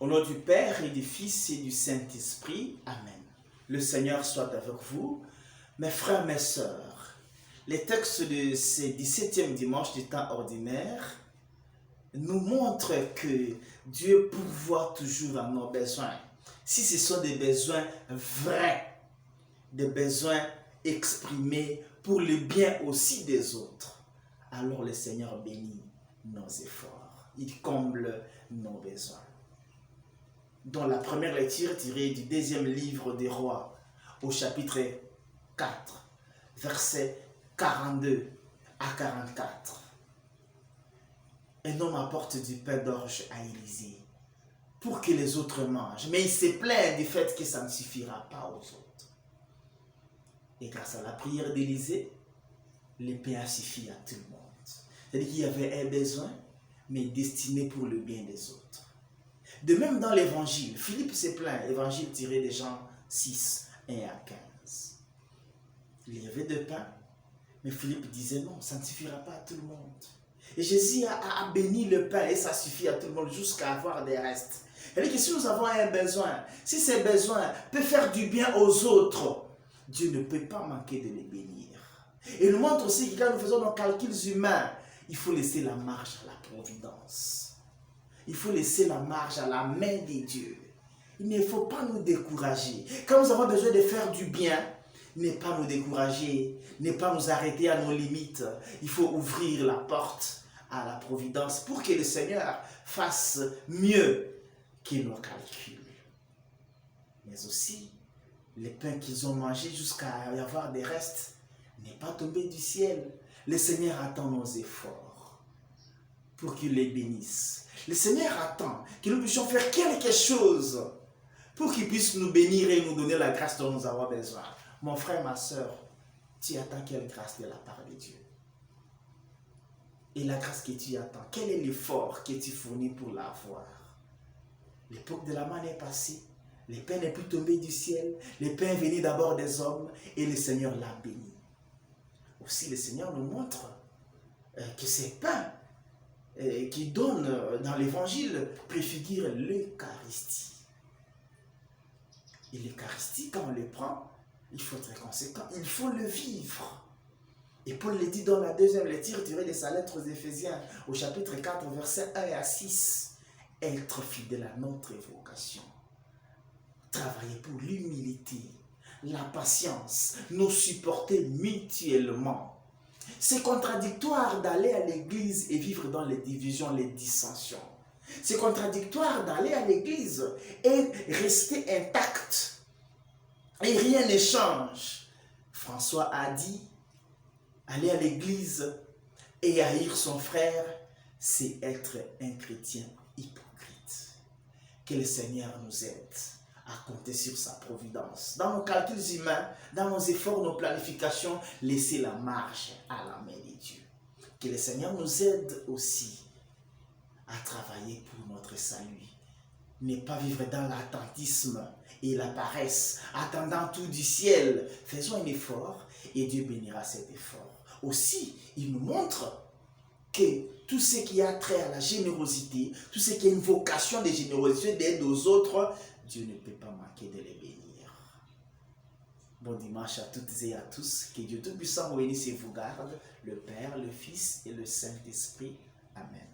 Au nom du Père et du Fils et du Saint-Esprit. Amen. Le Seigneur soit avec vous. Mes frères, mes sœurs, les textes de ce 17e dimanche du temps ordinaire nous montrent que Dieu pourvoit toujours à nos besoins. Si ce sont des besoins vrais, des besoins exprimés pour le bien aussi des autres, alors le Seigneur bénit nos efforts. Il comble nos besoins. Dans la première lecture tirée du deuxième livre des Rois, au chapitre 4, versets 42 à 44. Un homme apporte du pain d'orge à Élisée pour que les autres mangent. Mais il se plaint du fait que ça ne suffira pas aux autres. Et grâce à la prière d'Élisée, le pain a suffi à tout le monde. C'est-à-dire qu'il y avait un besoin, mais destiné pour le bien des autres. De même dans l'évangile, Philippe se plaint, évangile tiré de Jean 6, 1 à 15. Il y avait deux pains, mais Philippe disait non, ça ne suffira pas à tout le monde. Et Jésus a béni le pain et ça suffit à tout le monde jusqu'à avoir des restes. C'est-à-dire que si nous avons un besoin, si ces besoins peuvent faire du bien aux autres, Dieu ne peut pas manquer de les bénir. Et il nous montre aussi que quand nous faisons nos calculs humains, il faut laisser la marge à la providence. Il faut laisser la marge à la main de Dieu. Il ne faut pas nous décourager. Quand nous avons besoin de faire du bien, ne pas nous décourager, ne pas nous arrêter à nos limites. Il faut ouvrir la porte à la providence pour que le Seigneur fasse mieux que nos calculs. Mais aussi, les pains qu'ils ont mangés jusqu'à y avoir des restes n'est pas tombé du ciel. Le Seigneur attend nos efforts pour qu'il les bénisse. Le Seigneur attend que nous puissions faire quelque chose pour qu'il puisse nous bénir et nous donner la grâce dont nous avons besoin. Mon frère, ma soeur, tu attends quelle grâce de la part de Dieu? Et la grâce que tu attends, quel est l'effort que tu fournis pour l'avoir? L'époque de la manne est passée. Le pain n'est plus tombé du ciel. Le pain est venu d'abord des hommes et le Seigneur l'a béni. Aussi, le Seigneur nous montre que ces pains qui donne dans l'évangile préfigure l'Eucharistie. Et l'Eucharistie, quand on le prend, il faut être conséquent, il faut le vivre. Et Paul le dit dans la deuxième lecture tirée de sa lettre aux Éphésiens, au chapitre 4, versets 1 à 6. Être fidèle à notre vocation. Travailler pour l'humilité, la patience, nous supporter mutuellement. C'est contradictoire d'aller à l'église et vivre dans les divisions, les dissensions. C'est contradictoire d'aller à l'église et rester intact. Et rien ne change. François a dit, aller à l'église et haïr son frère, c'est être un chrétien hypocrite. Que le Seigneur nous aide à compter sur sa providence. Dans nos calculs humains, dans nos efforts, nos planifications, laissez la marge à la main de Dieu. Que le Seigneur nous aide aussi à travailler pour notre salut. Ne pas vivre dans l'attentisme et la paresse, attendant tout du ciel. Faisons un effort et Dieu bénira cet effort. Aussi, il nous montre que tout ce qui a trait à la générosité, tout ce qui a une vocation de générosité, d'aide aux autres, Dieu ne peut pas manquer de les bénir. Bon dimanche à toutes et à tous. Que Dieu Tout-Puissant vous bénisse et vous garde, le Père, le Fils et le Saint-Esprit. Amen.